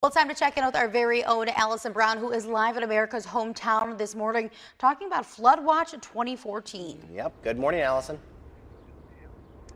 Well, it's time to check in with our very own Allison Brown, who is live in America's hometown this morning, talking about Flood Watch 2014. Yep. Good morning, Allison.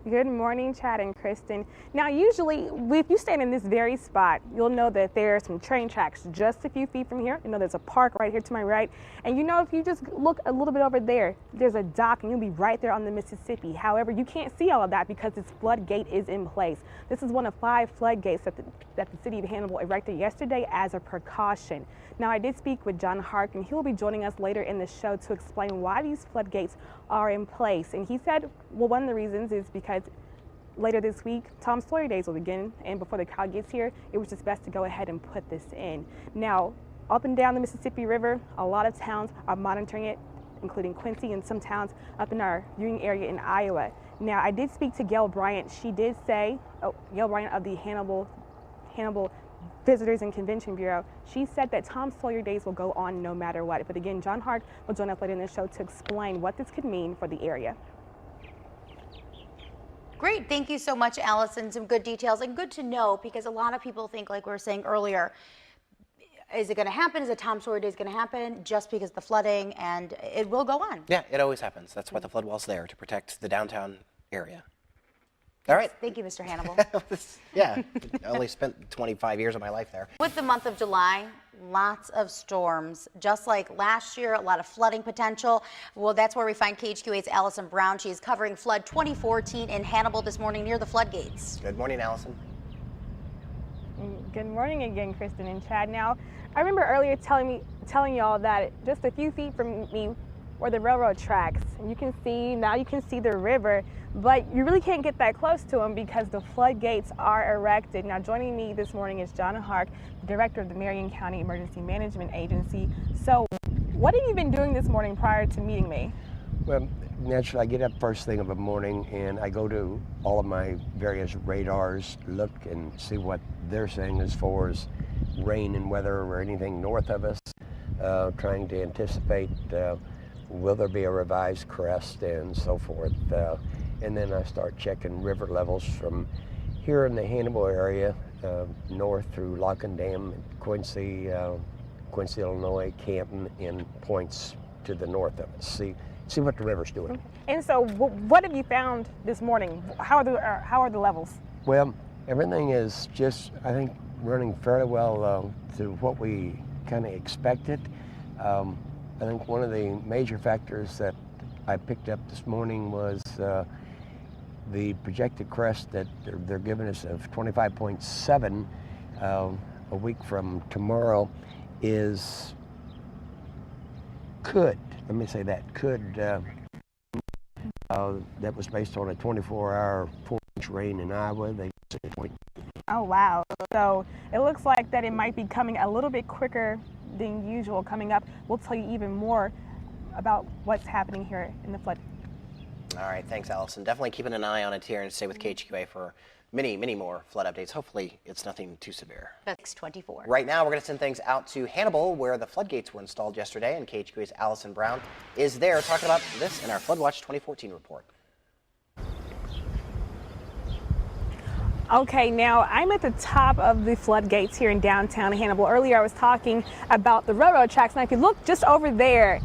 Good morning, Chad and Kristen. Now, usually, if you stand in this very spot, you'll know that there are some train tracks just a few feet from here. You know, there's a park right here to my right. And you know, if you just look a little bit over there, there's a dock and you'll be right there on the Mississippi. However, you can't see all of that because this floodgate is in place. This is one of 5 floodgates that the city of Hannibal erected yesterday as a precaution. Now, I did speak with John Hark, and he'll be joining us later in the show to explain why these floodgates are in place. And he said, well, one of the reasons is because later this week, Tom Sawyer Days will begin, and before the crowd gets here, it was just best to go ahead and put this in. Now, up and down the Mississippi River, a lot of towns are monitoring it, including Quincy and some towns up in our viewing area in Iowa. Now, I did speak to Gail Bryant. She did say, Gail Bryant of the Hannibal Visitors and Convention Bureau, she said that Tom Sawyer Days will go on no matter what. But again, John Hart will join us later in the show to explain what this could mean for the area. Great. Thank you so much, Allison. Some good details and good to know, because a lot of people think, like we were saying earlier, is it going to happen? Is a Tom Sawyer Days going to happen just because of the flooding? And it will go on. Yeah, it always happens. That's why the flood wall's there, to protect the downtown area. All right. Thank you, Mr. Hannibal. Yeah, I only spent 25 years of my life there. With the month of July, lots of storms. Just like last year, a lot of flooding potential. Well, that's where we find KHQA's Allison Brown. She is covering Flood 2014 in Hannibal this morning near the floodgates. Good morning, Allison. Good morning again, Kristen and Chad. Now, I remember earlier telling y'all that just a few feet from me were the railroad tracks. And you can see the river, but you really can't get that close to them because the floodgates are erected. Now, joining me this morning is John Hark, director of the Marion County Emergency Management Agency. So, what have you been doing this morning prior to meeting me? Well, naturally, I get up first thing of the morning and I go to all of my various radars, look and see what they're saying as far as rain and weather or anything north of us, trying to anticipate will there be a revised crest and so forth. And then I start checking river levels from here in the Hannibal area, north through Lock and Dam, Quincy, Illinois, Canton, and points to the north of us. See what the river's doing. And so, what have you found this morning? How are the levels? Well, everything is just, I think, running fairly well to what we kind of expected. I think one of the major factors that I picked up this morning was the projected crest that they're giving us of 25.7 a week from tomorrow could that was based on a 24-hour 4-inch rain in Iowa. Oh, wow. So it looks like that it might be coming a little bit quicker than usual coming up. We'll tell you even more about what's happening here in the flood. All right, thanks, Allison. Definitely keeping an eye on it here and stay with KHQA for many, many more flood updates. Hopefully, it's nothing too severe. That's 24. Right now, we're going to send things out to Hannibal, where the floodgates were installed yesterday, and KHQA's Allison Brown is there talking about this in our Flood Watch 2014 report. Okay, now I'm at the top of the floodgates here in downtown Hannibal. Earlier I was talking about the railroad tracks. Now if you look just over there,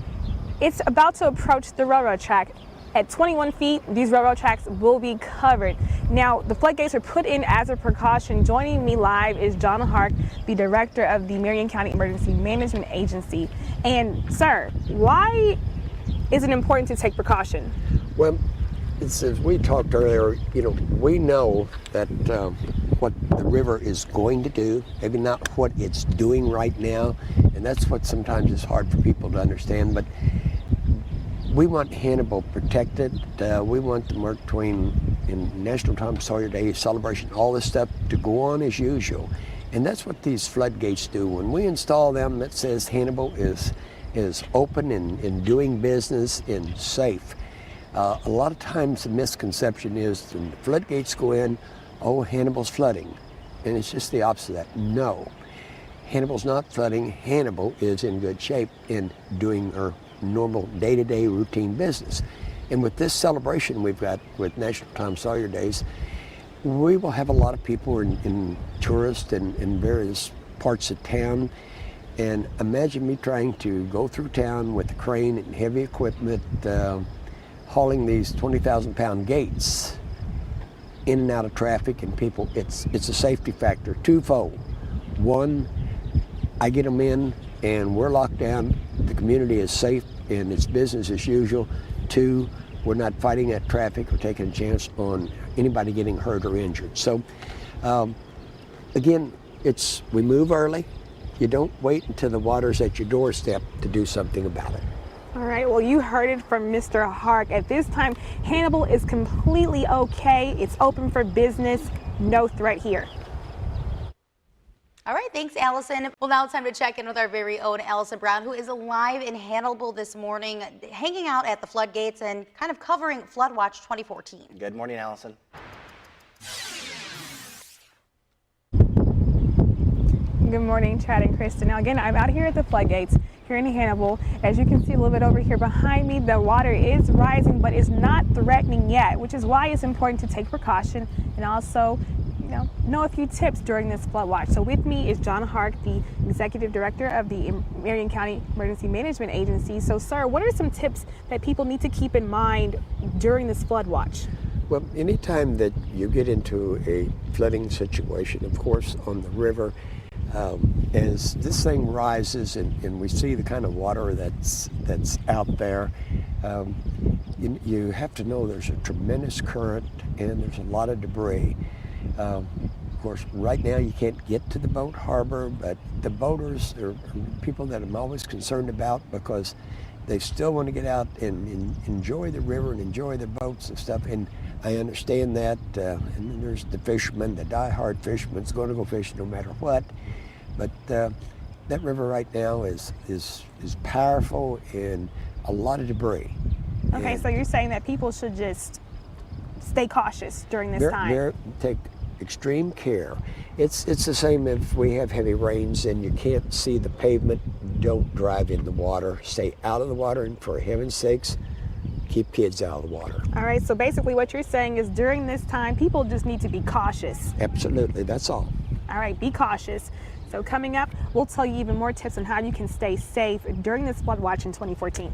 it's about to approach the railroad track. At 21 feet, these railroad tracks will be covered. Now, the floodgates are put in as a precaution. Joining me live is John Hark, the director of the Marion County Emergency Management Agency. And sir, why is it important to take precaution? Well, it's, as we talked earlier, we know that what the river is going to do, maybe not what it's doing right now, and that's what sometimes is hard for people to understand, but we want Hannibal protected. We want the Mark Twain and National Tom Sawyer Day celebration, all this stuff to go on as usual. And that's what these floodgates do. When we install them, that says Hannibal is open and doing business and safe. A lot of times the misconception is when the floodgates go in, oh, Hannibal's flooding. And it's just the opposite of that. No, Hannibal's not flooding. Hannibal is in good shape in doing our normal day-to-day routine business. And with this celebration we've got with National Tom Sawyer Days, we will have a lot of people in tourists and various parts of town. And imagine me trying to go through town with a crane and heavy equipment, hauling these 20,000-pound gates in and out of traffic and people. It's a safety factor twofold. One, I get them in and we're locked down. The community is safe and it's business as usual. Two, we're not fighting that traffic or taking a chance on anybody getting hurt or injured. So again, we move early. You don't wait until the water's at your doorstep to do something about it. All right, well, you heard it from Mr. Hark. At this time, Hannibal is completely okay. It's open for business, no threat here. All right, thanks, Allison. Well, now it's time to check in with our very own Allison Brown, who is live in Hannibal this morning, hanging out at the floodgates and kind of covering Flood Watch 2014. Good morning, Allison. Good morning, Chad and Kristen. Now, again, I'm out here at the floodgates here in Hannibal. As you can see a little bit over here behind me, the water is rising, but it's not threatening yet, which is why it's important to take precaution and also know a few tips during this flood watch. So with me is John Hark, the Executive Director of the Marion County Emergency Management Agency. So, sir, what are some tips that people need to keep in mind during this flood watch? Well, anytime that you get into a flooding situation, of course, on the river, as this thing rises and we see the kind of water that's out there, you have to know there's a tremendous current and there's a lot of debris. Of course, right now you can't get to the boat harbor, but the boaters are people that I'm always concerned about because they still want to get out and enjoy the river and enjoy the boats and stuff. And I understand that. And then there's the fishermen, the die-hard fisherman's going to go fishing no matter what. But that river right now is powerful and a lot of debris. Okay, and so you're saying that people should just stay cautious during this time. Take extreme care. It's the same if we have heavy rains and you can't see the pavement. Don't drive in the water. Stay out of the water, and for heaven's sakes, keep kids out of the water. All right, so basically what you're saying is during this time, people just need to be cautious. Absolutely, that's all. All right, be cautious. So coming up, we'll tell you even more tips on how you can stay safe during this flood watch in 2014.